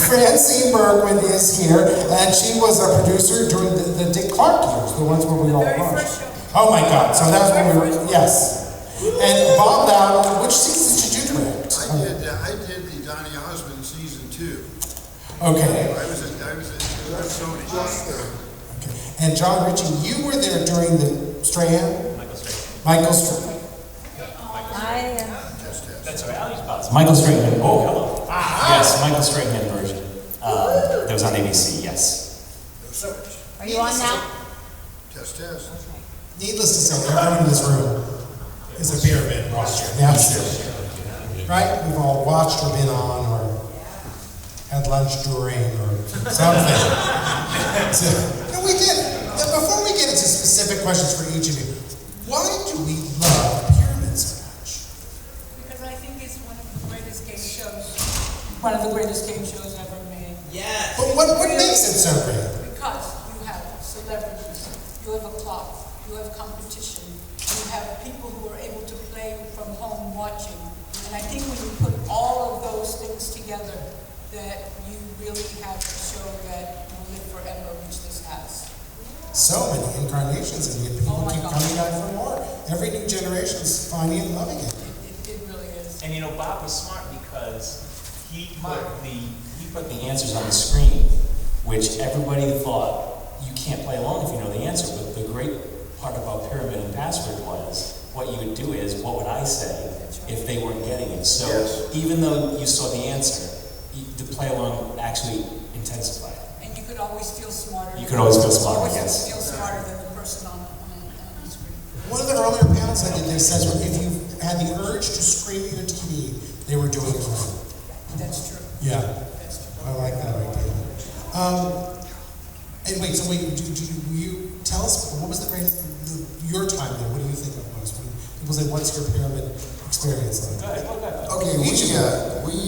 Francine Bergman is here, and she was a producer during the Dick Clark years, the ones where we all watched. Oh my God! So that's when we were. Yes. And Bob Loud, which seasons did you direct? I did the Donnie Osmond season 2. Okay. I was at Sony. Okay. And John Ritchie, you were there during the Strahan? Michael Strahan. That's right, Ali's boss. Michael Strahan. Oh, hello. Yes, Michael Strahan version. That was on ABC, yes. Are you on now? Test. Needless to say, everyone in this room is a pyramid watcher. That's right? We've all watched or been on or had lunch during or something. So, we did. Now, before we get into specific questions for each of you, why do we love pyramids so much? Because I think it's one of the greatest game shows. One of the greatest game shows ever made. Yes. But what makes it so great? Because you have celebrities, you have a clock, you have competition, you have people who are able to play from home watching. And I think when you put all of those things together, that you really have a show that will live forever, which this has. So many incarnations, and yet people keep coming back for more. Every new generation is finding it and loving it. It really is. And you know, Bob was smart because he put the answers on the screen, which everybody thought you can't play along if you know the answer. But the great part about Pyramid and Password was what you would do is, what would I say if they weren't getting it? So even though you saw the answer, the play along actually intensified. And you could always feel smarter. You could always feel smarter, yes. Feel smarter than the person on the screen. One of the earlier panels I did, they said if you had the urge to scream at your TV, they were doing it wrong. That's true. Yeah. That's true. I like that idea. And wait, so you tell us, what was the greatest, your time there, what do you think of most? When people say, what's your pyramid experience like? Okay,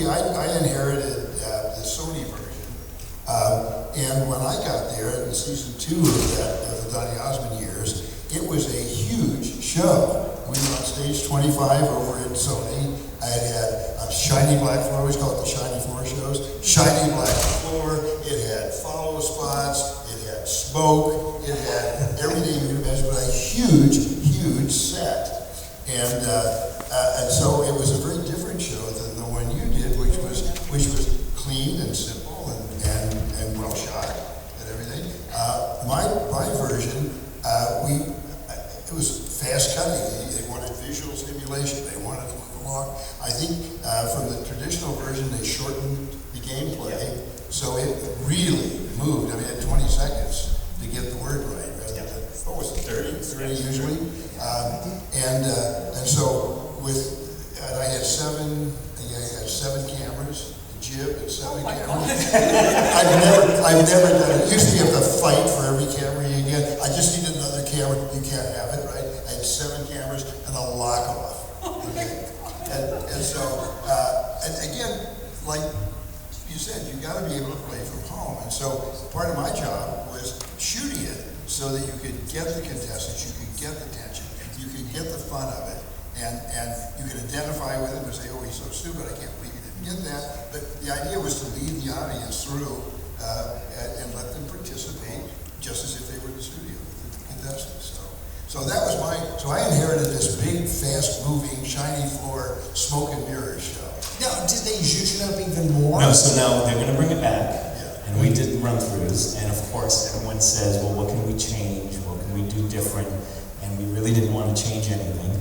I inherited the Sony version, and when I got there in season 2 of the Donnie Osmond years, it was a huge show. We were on stage 25 over at Sony. I had a shiny black floor, we always call it the shiny floor shows. Shiny black floor, it had follow spots, it had smoke, it had everything you could imagine, but a huge set. And so it was a very different show than the one you did, which was clean and simple and well shot and everything. My version, it was fast cutting. They wanted visual stimulation. They wanted to move along. I think from the traditional version, they shortened the gameplay, so it really moved. I mean, at 20 seconds to get the word right. What was it, 30 usually? And so I had seven cameras, a jib and 7 cameras. I've never done it. Usually you have to fight for every camera you get. I just need another camera. You can't have it, right? I had 7 cameras and a lock off. Okay? And so, and again, like you said, you got to be able to play from home. And so part of my job was shooting it so that you could get the contestants, you could get the tension, you could get the fun of it, and you could identify with it and say, oh, he's so stupid, I can't believe he didn't get that. But the idea was to lead the audience through and let them participate just as if they were in the studio with the contestants. So that was so I inherited this big, fast-moving, shiny floor, smoke and mirrors show. Now, did they zhuzh it up even more? No, so now they're going to bring it back. And we did run-throughs, and of course everyone says, well, what can we change? What can we do different? And we really didn't want to change anything.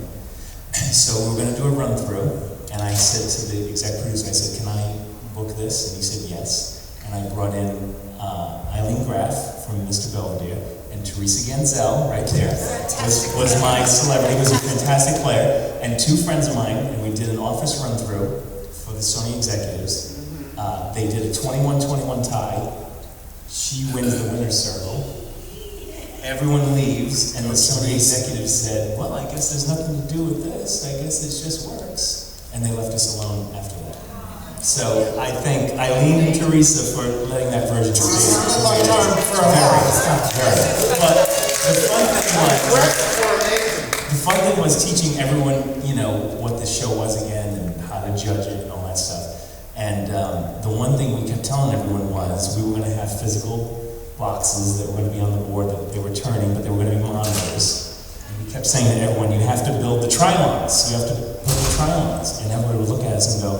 So we're going to do a run-through, and I said to the exec producer, I said, can I book this? And he said yes. And I brought in Eileen Graff from Mr. Belvedere, and Teresa Ganzel, right there, was my celebrity, was a fantastic player, and 2 friends of mine, and we did an office run-through for the Sony executives. They did a 21-21 tie. She wins the winner's circle. Everyone leaves, and the Sony executive said, well, I guess there's nothing to do with this. I guess it just works. And they left us alone after that. So I thank Eileen and Teresa for letting that version stay. But the fun thing was teaching everyone, what the show was again and how to judge it and all that stuff. And the one thing we kept telling everyone was we were going to have physical boxes that were going to be on the board that they were turning, but they were going to be monitors. And we kept saying to everyone, you have to build the trilons. You have to build the trilons. And everyone would look at us and go,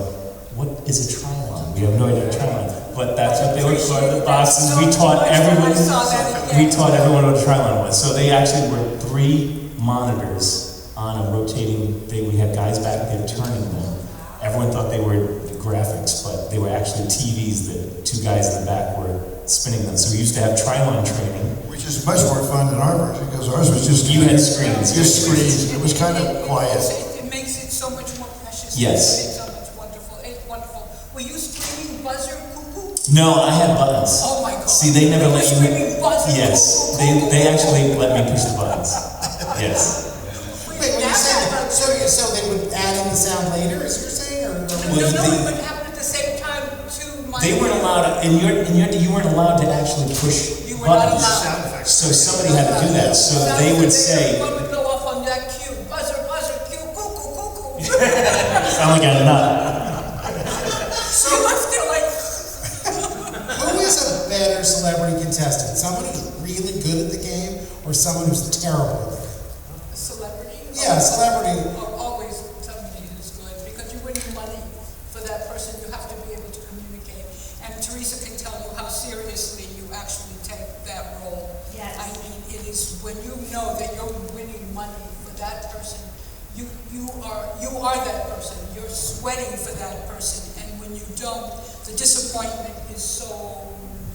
what is a trilon? We have no idea what a trilon is. But that's what they were called, the boxes. We taught everyone what a trilon was. So they actually were 3 monitors on a rotating thing. We had guys back there turning them. Everyone thought they were graphics, but they were actually TVs that 2 guys in the back were spinning them. So we used to have trilon training. Which is much more fun than ours, because ours was just... You had screens. Just screens. It was kind of quiet. It makes it so much more precious. Yes. It's so much wonderful. It's wonderful. Were you screaming BUZZR cuckoo? No, I had buttons. Oh my God. See, they never let you... Screaming BUZZR Yes, cuckoo. they actually let me push the buttons. Yes. Wait, when you say that, so they would add in the sound later, as you're saying, or? No, it would happen at the same time to my... They weren't allowed, you weren't allowed to actually push You were not buttons. allowed. So somebody had to do that. So they would say, One would go off on that cue, BUZZR, BUZZR, cue, cuckoo, cuckoo. sound like a nut. So you left there like... Who is a better celebrity contestant? Someone who's really good at the game, or someone who's terrible at the game? Celebrity? Yeah, celebrity. Always somebody who's good, because you're winning money for that person. You have to be able to communicate. And Teresa can tell you how seriously you actually take that role. Yes. I mean, it is when you know that you're winning money for that person, you are that person. You're sweating for that person, and when you don't, the disappointment is so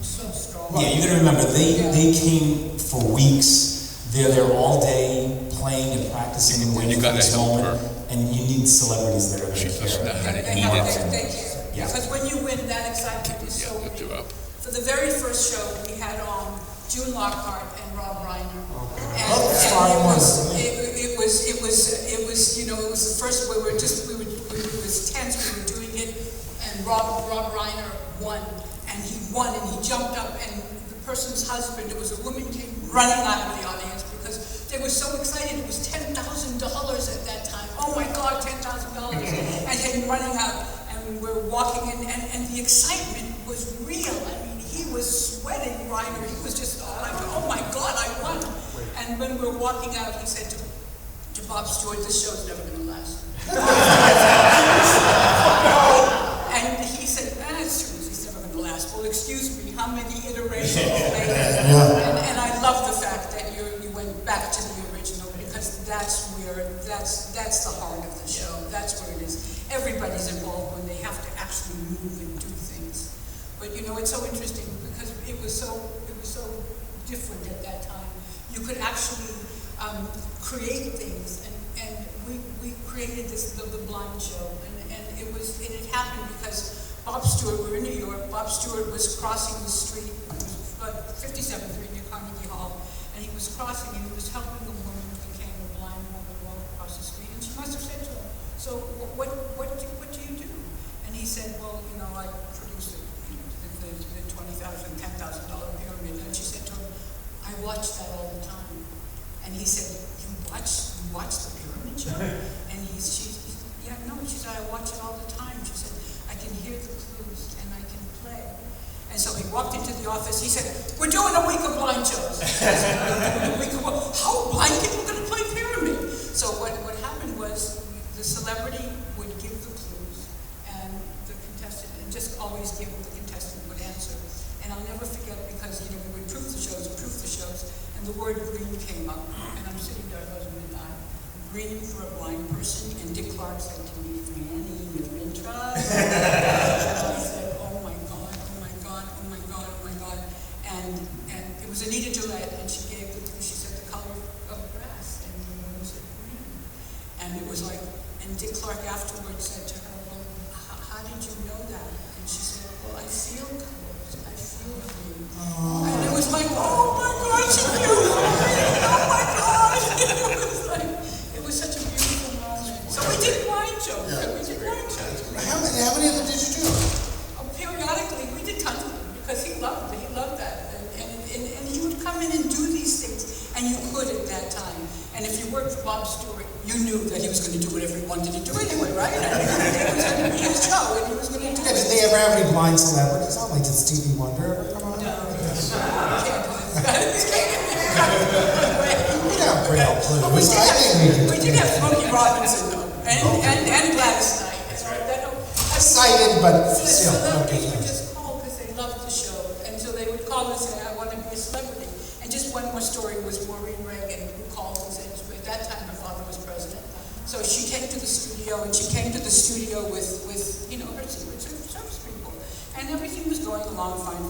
strong. Yeah, you gotta remember, they came for weeks. They're there all day playing and practicing and waiting for this moment. And you need celebrities that are going to care. They care. Yeah. Because when you win, that excitement is so big. For the very first show, we had on June Lockhart and Rob Reiner. And it was, you know, it was the first, it was tense, we were doing it, and Rob Reiner won. And he won, and he jumped up, and the person's husband, it was a woman, came running out of the audience because they were so excited. It was $10,000 at that time. Oh my God, $10,000. And came running out, and we're walking in, and the excitement was real. I mean, he was sweating, Reiner. He was just like, oh my God, I won. And when we were walking out, he said to Bob Stewart, this show's never going to last. And he said, it's true, it's never going to last. Well, excuse me, how many iterations later? And I love the fact that you went back to the original, because that's the heart of the show. That's where it is. Everybody's involved when they have to actually move and do things. But you know, it's so interesting because it was so different at that time. You could actually create things, and we created the blind show, and it had happened because Bob Stewart, we were in New York. Bob Stewart was crossing the street, 57th Street near Carnegie Hall, and he was crossing, and he was helping a woman who became a blind woman walk across the street, and she must have said to him, so what do you do? And he said, well, you know, I produced the $20,000, $10,000 pyramid, and she said to him, I watch that all the time. And he said, you watch the pyramid show? And she said, I watch it all the time. She said, I can hear the clues and I can play. And so he walked into the office, he said, we're doing a week of blind shows. How blind people going to play pyramid? So what happened was the celebrity would give the clues, and the contestant, and just always give what the contestant would answer. And I'll never forget, because we would proof the shows, and the word green came up, and I'm sitting there, husband and I, green for a blind person, and Dick Clark said to me, Franny, you're in trouble. And I said, oh my God, oh my God, oh my God, oh my God. And it was Anita Gillette, and she said the color of grass, and it was green. And it was like, and Dick Clark afterwards said to her, well, how did you know that? And she said, well, I feel colors, I feel green. And it was like, oh my God, she feels green, oh my God. It was such a beautiful moment. So we did blind shows, How many of them did you do? Periodically, we did tons of them, because he loved that. And he would come in and do these things, and you could at that time. And if you worked for Bob Stewart, you knew that he was going to do whatever he wanted to do anyway, right? It was going to be his show, and he was going to do it. Did they ever have any blind celebrities on? Like, did Stevie Wonder ever come on? No. We got Braille Blues. I think We did have Smokey Robinson though, and Gladys Knight. excited, but still. Celebrities Okay. would just call because they loved the show, and so they would call and say, I want to be a celebrity. And just one more story was Maureen Reagan, who called and said, at that time her father was president. So she came to the studio, and she came to the studio with you know, her Secret Service people. And everything was going along fine.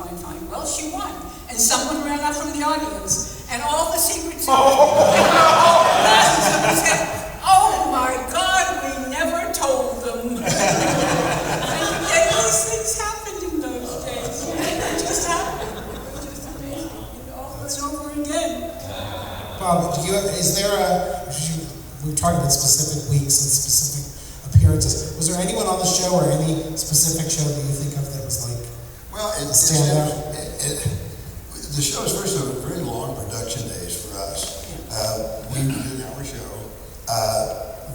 Well, she won. And someone ran out from the audience, and all the Secret Service said, oh my God, we never told them. And these things happened in those days. It just happened. It was just amazing. Over and over again. Bob, is there we were talking about specific weeks and specific appearances. Was there anyone on the show or any specific show that you think of that was like Well, a standout? The show is first of all very long production days for us. We did our show.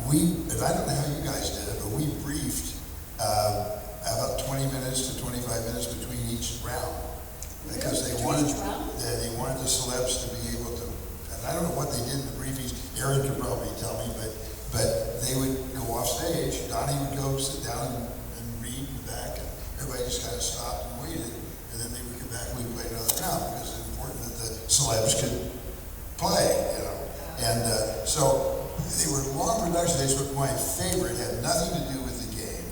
And I don't know how you guys did it, but we briefed about 20 minutes to 25 minutes between each round because they wanted the celebs to be able to. And I don't know what they did in the briefings. Aaron could probably tell me, but they would go off stage. Donnie would go sit down and read in the back, and everybody just kind of stopped and waited. And then they would come back and we'd play another round because it's important that the celebs could play, you know. And so they were long production days. But my favorite had nothing to do with the game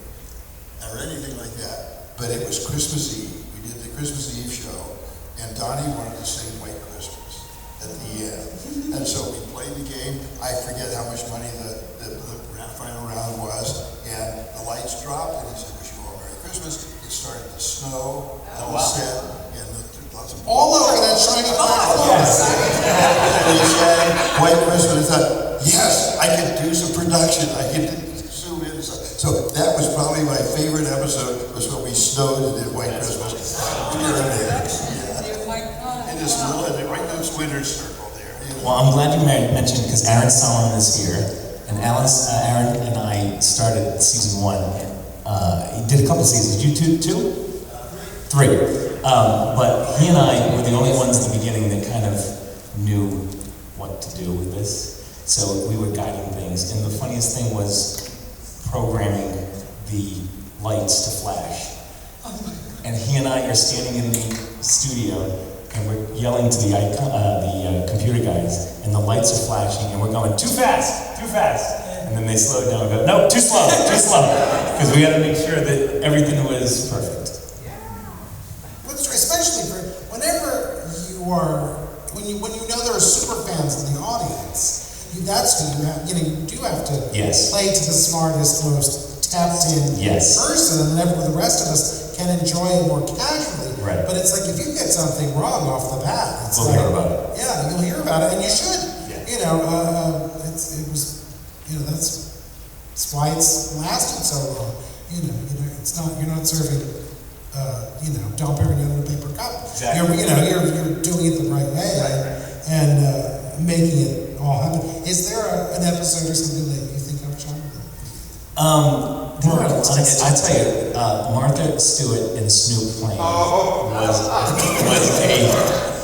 or anything like that. But it was Christmas Eve. We did the Christmas Eve show, and Donnie wanted to sing White Christmas at the end. And so we played the game. I forget how much money the final round was, and the lights dropped, and he said, wish you all Merry Christmas. It started to snow on the set, and lots of All over that shiny platform. and he sang White Christmas. I thought, yes, I could do some production. I could zoom in. So that was probably my favorite episode, was when we snowed and did White Christmas. And just right in this winter's circle there. Well, I'm glad you mentioned, because Aaron Solomon is here, and Aaron and I started season 1. He did a couple seasons. You two? Three. But he and I were the only ones in the beginning that kind of knew what to do with this. So we were guiding things. And the funniest thing was programming the lights to flash. And he and I are standing in the studio, and we're yelling to the computer guys, and the lights are flashing, and we're going, too fast. And then they slow down and go, no, too slow. Because we had to make sure that everything was perfect. Well, especially for whenever you are, when you know there are super fans in the audience, that's who you have, you do have to play to the smartest, most tapped-in person, and then the rest of us can enjoy it more casually. Right. But it's like, if you get something wrong off the bat, it's We'll hear about it. Yeah, you'll hear about it, and you should. Yeah. You know, it was, you know, that's why it's lasted so long. You know, it's not, you're not serving, you know, Dom Perignon in a paper cup. Exactly. You're doing it the right way and making it all happen. Is there an episode or something that you think of, Sean? I tell you, Martha Stewart and Snoop playing was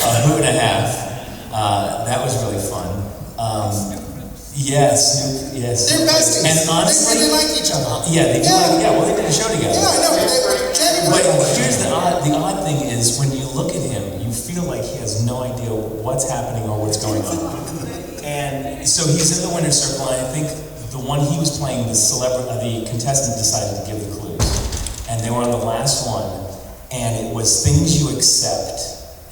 a hoot and a half. That was really fun. Snoop, yes. They're besties. And honestly, they really like each other. Yeah, they do. Well, they did a show together. Yeah, I know. They were genuinely. But here's the odd thing is, when you look at him, you feel like he has no idea what's happening or what's going on. And so he's in the winner's circle, and I think the one he was playing, the contestant decided to give the clues. And they were on the last one, and it was Things You Accept.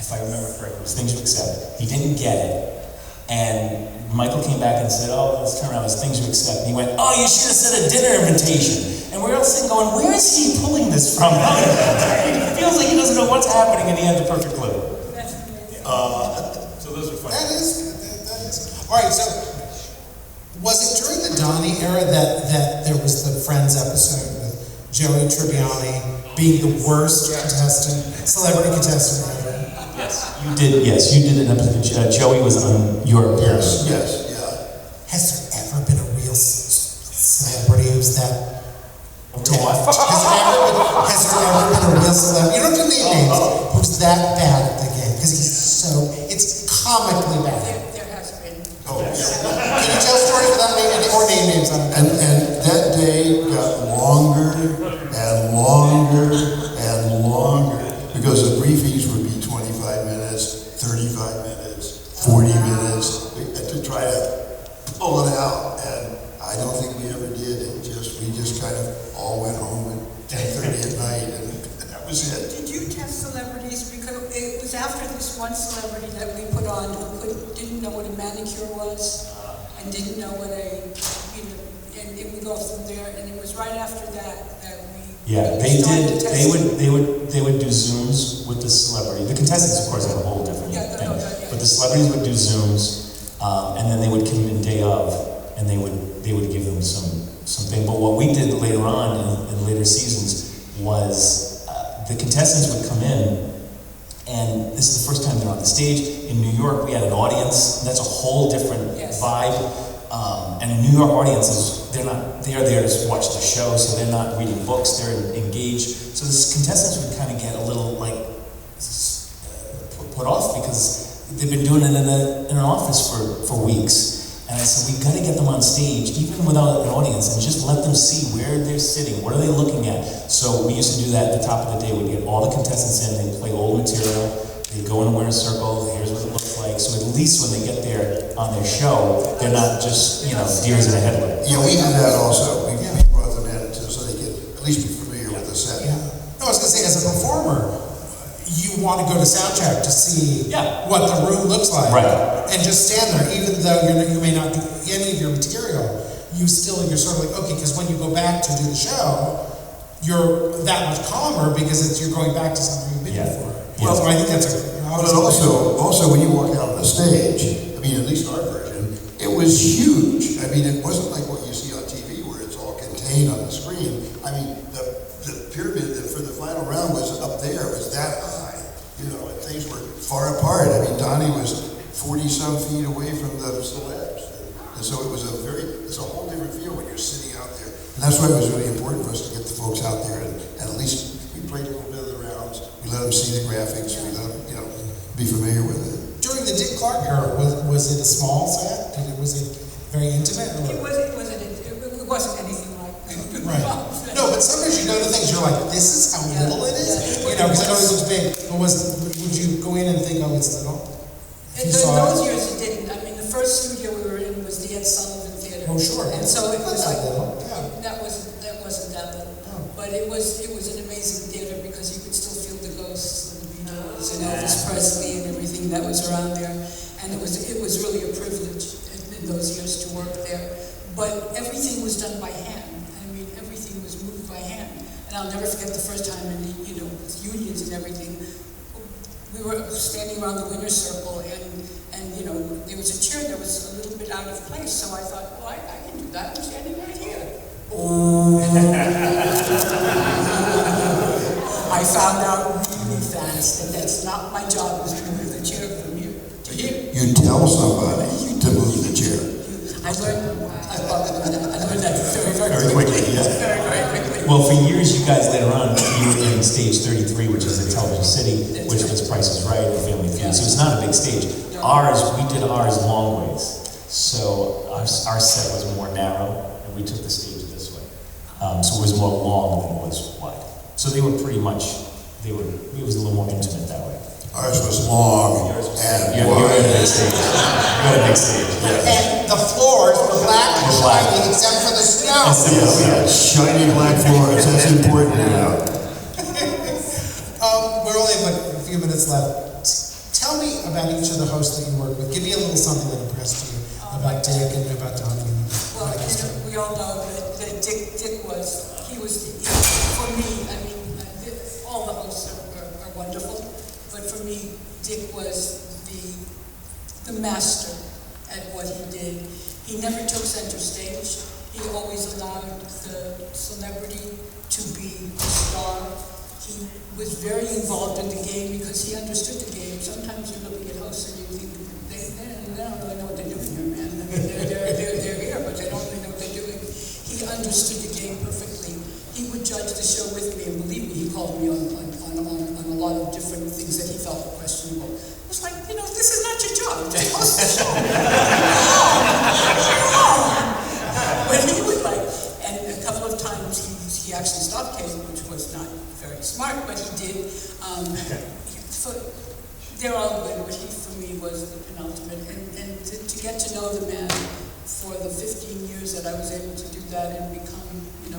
If I remember correctly, it was Things You Accept. He didn't get it. And Michael came back and said, let's turn around, it's Things You Accept. And he went, you should have said a dinner invitation. And we're all sitting going, where is he pulling this from? It feels like he doesn't know what's happening, and he had the perfect clue. So those are fun. That is. All right, so was it during the Donnie era that there was the Friends episode with Joey Tribbiani being the worst celebrity contestant ever? Yes, you did an episode. Joey was on your appearance. Yes. Has there ever been a real celebrity who's that? Has there ever celebrity, you don't have to name names, who's that bad at the game, because it's comically bad. There has been. Oh, yeah. Can you tell stories without naming or name names on it? And that day got longer and longer and longer because the briefings would be 25 minutes, 35 minutes, 40 minutes to try to pull it out. And I don't think we ever did. We just kind of all went home at 10:30 at night, and that was it. Did you test celebrities? Because it was after this one celebrity that we put on who didn't know what a manicure was and didn't know what and it would go from there, and it was right after that we. Yeah, they did. They would do Zooms with the celebrity. The contestants, of course, had a whole different thing. But the celebrities would do Zooms, and then they would come in day of, and they would give them something. But what we did later on in later seasons was the contestants would come in, and this is the first time they're on the stage. In New York, we had an audience, and that's a whole different vibe. And New York audiences, they're there to watch the show, so they're not reading books, they're engaged. So the contestants would kind of get a little put off because they've been doing it in an office for weeks. And I said, we got to get them on stage, even without an audience, and just let them see where they're sitting, what are they looking at. So we used to do that at the top of the day. We'd get all the contestants in, they'd play old material, they'd go in and wear a circle, here's what it looks like. So at least when they get there on their show, they're not just, deers in a headlight. Yeah, we did that also. We brought them in so they could at least be familiar with the set. Yeah. No, I was going to say, as a performer, you want to go to sound check to see what the room looks like. Right. And just stand there, even though you may not do any of your material, you're sort of like, okay, because when you go back to do the show, you're that much calmer because you're going back to something you've been before. Well, so I think that's But also when you walk out on the stage, at least our version, it was huge. It wasn't like what you see on TV where it's all contained on the screen. The pyramid for the final round was up there, it was that high, and things were far apart. Donnie was 40-some feet away from the celebs. And so it's a whole different feel when you're sitting out there. And that's why it was really important for us to get the folks out there and at least we played a little bit of the rounds. We let them see the graphics. We let them, be familiar with it. During the Dick Clark era, was it a small set? Was it very intimate? It wasn't anything like that. Right. No, but sometimes you go to things, you're like, this is how little it is? Because it always looks big. But would you go in and think, oh, it's little? In those years it didn't. The first studio we were in was the Ed Sullivan Theater. Oh, sure. And so it was like, little. that wasn't that little. Oh. But it was an amazing theater because you could still feel the ghosts and the Beatles and Elvis Presley and everything that was around there. And it was really a privilege in those years to work there. But everything was done by hand. Everything was moved by hand. And I'll never forget the first time with unions and everything. We were standing around the winner's circle, and there was a chair that was a little bit out of place. So I thought, well, I can do that. I'm standing right here. Oh! I found out really fast that that's not my job. Was to move the chair from here to here. You tell somebody to move the chair. I learned that very quickly. Very, very quickly. Well, for years, you guys later on, you were in stage 33, which is at Television City, which was Price is Right and Family Feud. So it's not a big stage. We did ours long ways. So our set was more narrow, and we took the stage this way. So it was more long than it was wide. So they were pretty much, it was a little more intimate that way. Ours was long and wide. You had a big stage. You had a big stage. And the floors were black and shiny except for the snow. Shiny black floors, that's important to know. We're only have a few minutes left. Tell me about each of the hosts that you work with. Give me a little something that impressed you about Dick and about Donnie. Well, we all know that Dick was for me, all the hosts are wonderful, but for me, Dick was the master at what he did. He never took center stage. He always allowed the celebrity to be the star. He was very involved in the game because he understood the game. Sometimes you're looking at hosts and you think, they don't really know what they're doing here, man. They're here, but they don't really know what they're doing. He understood the game perfectly. He would judge the show with me, and believe me, he called me on your job, just host the show. But he would like, and a couple of times he actually stopped cable, which was not very smart, but he did. They're all good, but he, for me, was the penultimate. And to get to know the man for the 15 years that I was able to do that and become,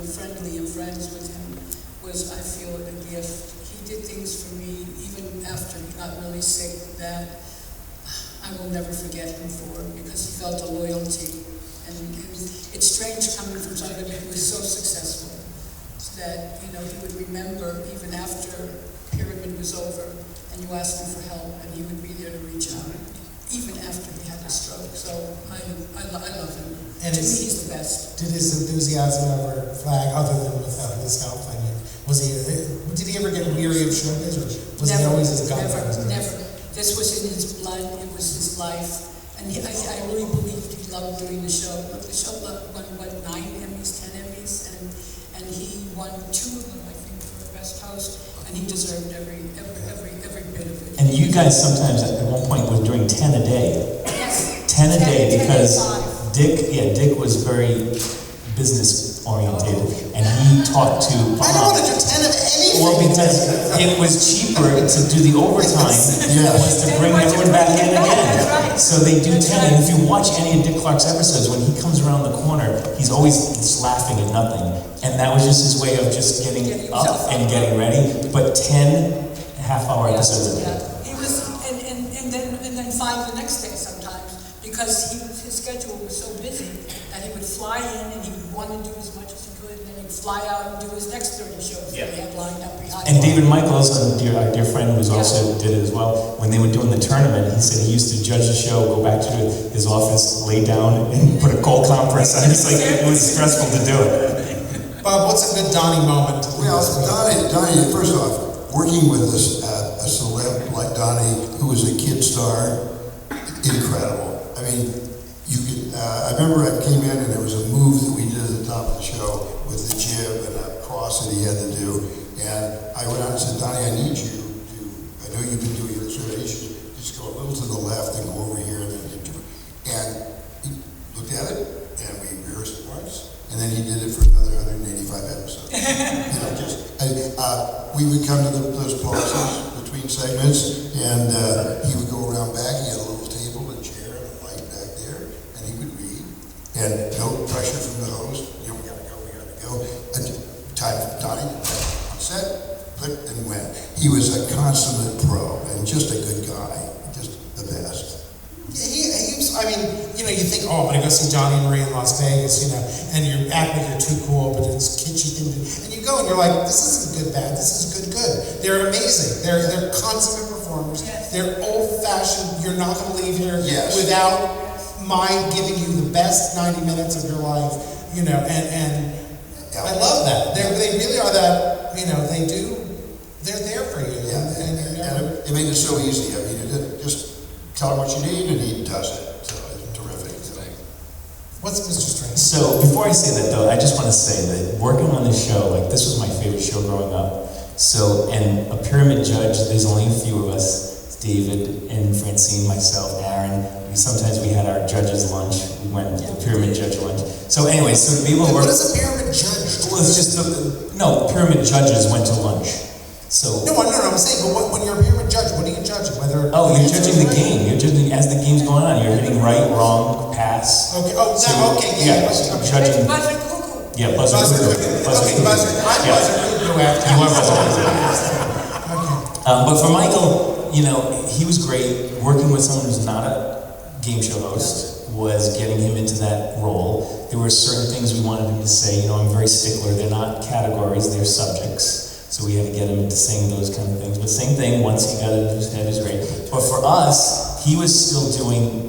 friendly and friends with him was, I feel, a gift. He did things for me, even after he got really sick, that I will never forget him for, because he felt a loyalty. And it's strange coming from somebody who was so successful that, he would remember even after Pyramid was over, and you asked him for help, and he would be there to reach out, even after he had a stroke. So I love him. And to me, he's the best. Did his enthusiasm ever flag, other than without his health? I mean, did he ever get weary of showbiz, or was he always as gunfighter? Never. This was in his blood. It was his life. And I really believed he loved doing the show. The show won 9 Emmys, 10 Emmys, and he won 2 of them, I think, for best host. And he deserved every bit of it. And you guys sometimes at one point were doing 10 a day. Yes. 10 a day 10 because a Dick was very business orientated, and he talked to I don't want to do 10 of anything. Well, because it was cheaper to do the overtime was to bring everyone back in again. So they do 10, and if you watch any of Dick Clark's episodes, when he comes around the corner, he's always just laughing at nothing. And that was just his way of just getting up and getting ready. But 10 half-hour episodes a day. He was, and then find the next day sometimes, because his schedule was so busy that he would fly in and he would want to do as much as he could, and then he'd fly out and do his next 30 shows that he had lined up behind him. And David Michaels, our dear friend, who's also did it as well, when they were doing the tournament, he said he used to judge the show, go back to his office, lay down, and put a cold compress on. It's like, it was stressful to do it. Bob, what's a good Donnie moment? Well, Donnie, first off, working with a celeb like Donnie, who was a kid star, incredible. I mean, you could. I remember I came in and there was a move that we did at the top of the show with the jib and a cross that he had to do. And I went out and said, Donnie, I need you to, I know you've been doing this already, you should just go a little to the left and go over here and then into it. And he looked at it and we rehearsed it once. And then he did it for another 185 episodes. We would come to those pauses between segments, and he would go around back. He had a little table, a chair, and a mic back there, and he would read. And no pressure from the host. We gotta go. Time for Donnie, on set, click, and went. He was a consummate pro, and just a good guy, just the best. You think, oh, I'm going to go see Johnny and Marie in Las Vegas, and you act like you're too cool, but it's a kitschy thing to do. And you go and you're like, this isn't good bad, this is good. They're amazing. They're consummate performers. Yes. They're old-fashioned. You're not going to leave here without my giving you the best 90 minutes of your life, and I love that. They really are that, they're there for you. And it made it so easy. I mean, just tell him what you need, and he does it. So it's terrific. What's Mr. Strange? So before I say that though, I just want to say that working on this show, this was my favorite show growing up. So, and a pyramid judge, there's only a few of us. It's David and Francine, myself, Aaron. Sometimes we had our judges' lunch. We went to the pyramid judge lunch. So anyway, so to be able to work... What is a pyramid judge? Well, it's just pyramid judges went to lunch. So No, I'm saying, but when you're a pyramid judge, what are you judging? you're judging the game. You're judging as the game's going on. You're hitting right, wrong, pass. Okay. Judging. Buzzer cuckoo. Yeah, buzzer. Okay, buzzer. I'm buzzer cuckoo after. You are buzzer. But for Michael, he was great. Working with someone who's not a game show host was getting him into that role. There were certain things we wanted him to say. I'm very stickler. They're not categories. They're subjects. So we had to get him into saying those kind of things. But same thing, once he got it in his head, it was great. But for us, he was still doing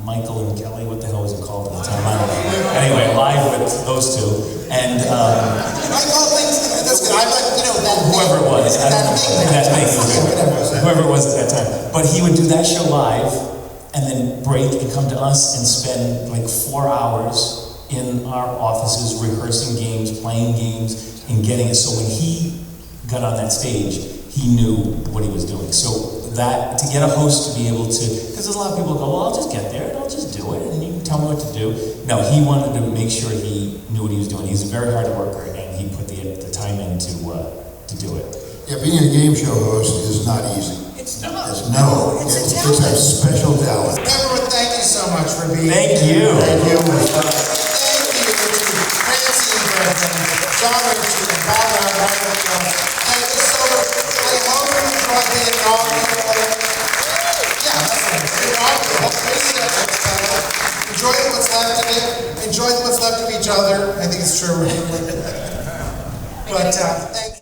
Michael and Kelly, what the hell was it called at the time? I don't know. Anyway, live with those two. And I call things, that's good. I like, that whoever it was. Whoever it was at that time. But he would do that show live, and then break and come to us and spend 4 hours in our offices rehearsing games, playing games, and getting it. So when he got on that stage, he knew what he was doing. So that, to get a host to be able to, because there's a lot of people who go, well, I'll just get there and I'll just do it and you can tell me what to do. No, he wanted to make sure he knew what he was doing. He's a very hard worker and he put the time in to do it. Yeah, being a game show host is not easy. It's not. It's It's a it's a talent. special talent. Everyone, thank you so much for being Thank here. you. Thank you. Thank you to Francie and John Richard and Bob Brown, and just so I hope you enjoyed the inaugural. Yeah, that's right. The inaugural. Enjoy what's left of it. Enjoy what's left of each other. I think it's true. But thank you.